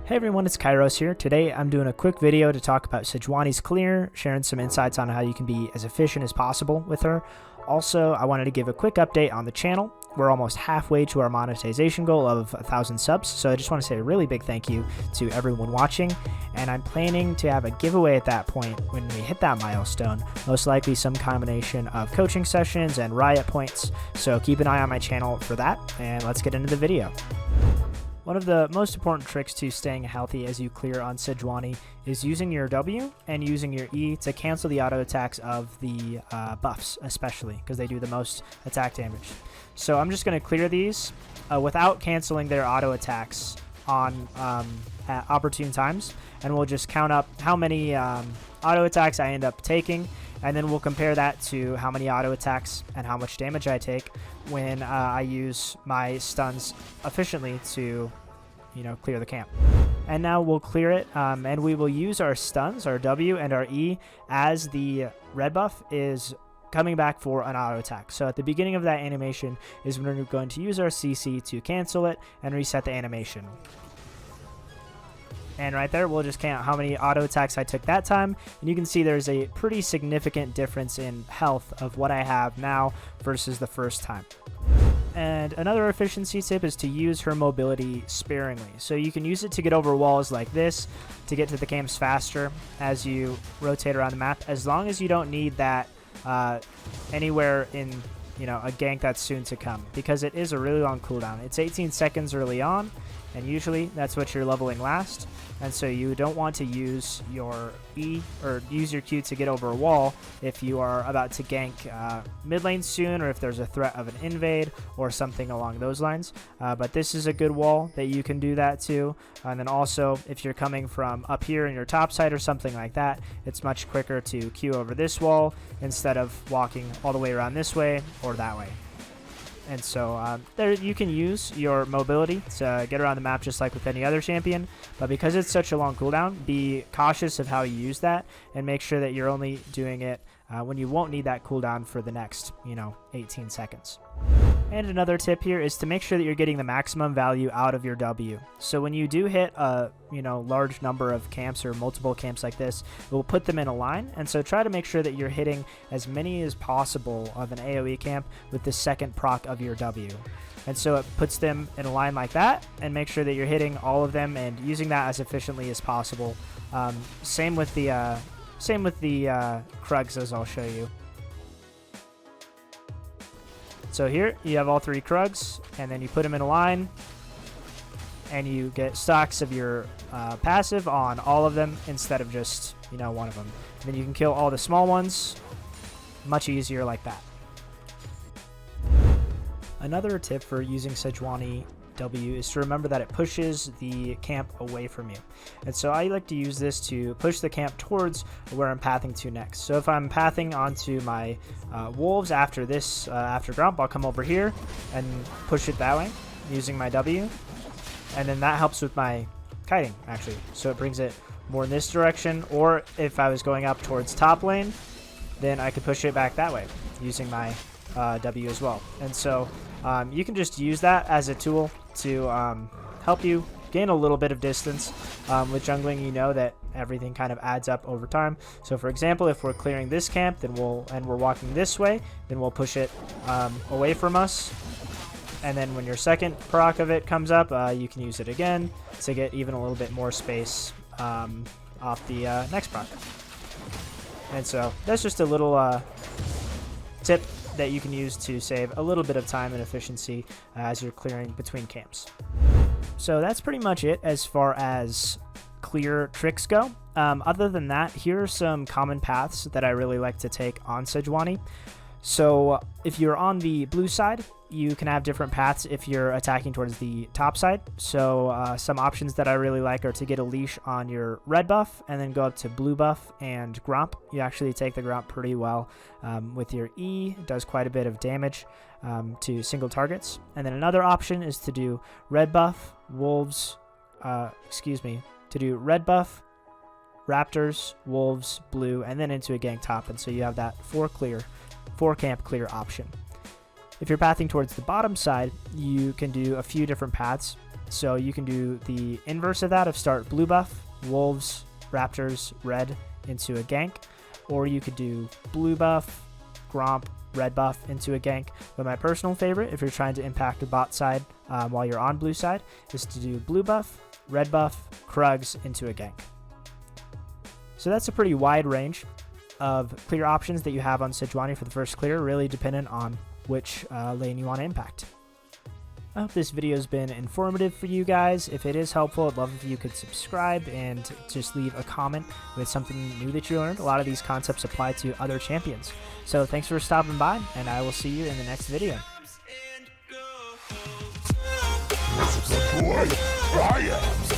Hey everyone, it's Kairos here. Today I'm doing a quick video to talk about Sejuani's clear, sharing some insights on how you can be as efficient as possible with her. Also, I wanted to give a quick update on the channel. We're almost halfway to our monetization goal of 1,000 subs, so I just want to say a really big thank you to everyone watching, and I'm planning to have a giveaway at that point when we hit that milestone, most likely some combination of coaching sessions and riot points, so keep an eye on my channel for that, and let's get into the video. One of the most important tricks to staying healthy as you clear on Sejuani is using your W and using your E to cancel the auto attacks of the buffs, especially because they do the most attack damage. So I'm just going to clear these without canceling their auto attacks on at opportune times, and we'll just count up how many auto attacks I end up taking, and then we'll compare that to how many auto attacks and how much damage I take when I use my stuns efficiently to, clear the camp. And now we'll clear it, and we will use our stuns, our W and our E, as the red buff is coming back for an auto attack. So at the beginning of that animation is when we're going to use our CC to cancel it and reset the animation. And right there, we'll just count how many auto attacks I took that time. And you can see there's a pretty significant difference in health of what I have now versus the first time. And another efficiency tip is to use her mobility sparingly. So you can use it to get over walls like this, to get to the camps faster as you rotate around the map, as long as you don't need that anywhere in a gank that's soon to come, because it is a really long cooldown. It's 18 seconds early on, and usually that's what you're leveling last, and so you don't want to use your E or use your Q to get over a wall if you are about to gank mid lane soon, or if there's a threat of an invade or something along those lines. But this is a good wall that you can do that to, and then also if you're coming from up here in your top side or something like that, it's much quicker to Q over this wall instead of walking all the way around this way or that way. And so there you can use your mobility to get around the map just like with any other champion, but because it's such a long cooldown, be cautious of how you use that and make sure that you're only doing it when you won't need that cooldown for the next 18 seconds. And another tip here is to make sure that you're getting the maximum value out of your W. So when you do hit a large number of camps or multiple camps like this, it will put them in a line, and so try to make sure that you're hitting as many as possible of an AoE camp with the second proc of your W. And so it puts them in a line like that, and make sure that you're hitting all of them and using that as efficiently as possible. Same with the Krugs, as I'll show you. So here you have all three Krugs, and then you put them in a line, and you get stocks of your passive on all of them instead of just one of them. And then you can kill all the small ones much easier like that. Another tip for using Sejuani W is to remember that it pushes the camp away from you, and so I like to use this to push the camp towards where I'm pathing to next. So if I'm pathing onto my wolves after this after Grump, I'll come over here and push it that way using my W, and then that helps with my kiting actually, so it brings it more in this direction. Or if I was going up towards top lane, then I could push it back that way using my W as well. And so you can just use that as a tool to help you gain a little bit of distance. With jungling, that everything kind of adds up over time. So for example, if we're clearing this camp, then we're walking this way, then we'll push it away from us. And then when your second proc of it comes up, you can use it again to get even a little bit more space off the next proc. And so that's just a little tip that you can use to save a little bit of time and efficiency as you're clearing between camps. So that's pretty much it as far as clear tricks go. Other than that, here are some common paths that I really like to take on Sejuani. So if you're on the blue side, you can have different paths if you're attacking towards the top side. So some options that I really like are to get a leash on your red buff and then go up to blue buff and Grump. You actually take the Grump pretty well with your E. It does quite a bit of damage to single targets. And then another option is to do red buff, wolves, to do red buff, raptors, wolves, blue, and then into a gank top. And so you have that 4 camp clear option. If you're pathing towards the bottom side, you can do a few different paths. So you can do the inverse of that, of start blue buff, wolves, raptors, red into a gank, or you could do blue buff, gromp, red buff into a gank. But my personal favorite, if you're trying to impact the bot side while you're on blue side, is to do blue buff, red buff, Krugs into a gank. So that's a pretty wide range of clear options that you have on Sejuani for the first clear, really dependent on which lane you want to impact. I hope this video has been informative for you guys. If it is helpful, I'd love if you could subscribe and just leave a comment with something new that you learned. A lot of these concepts apply to other champions. So thanks for stopping by, and I will see you in the next video. Boy, I am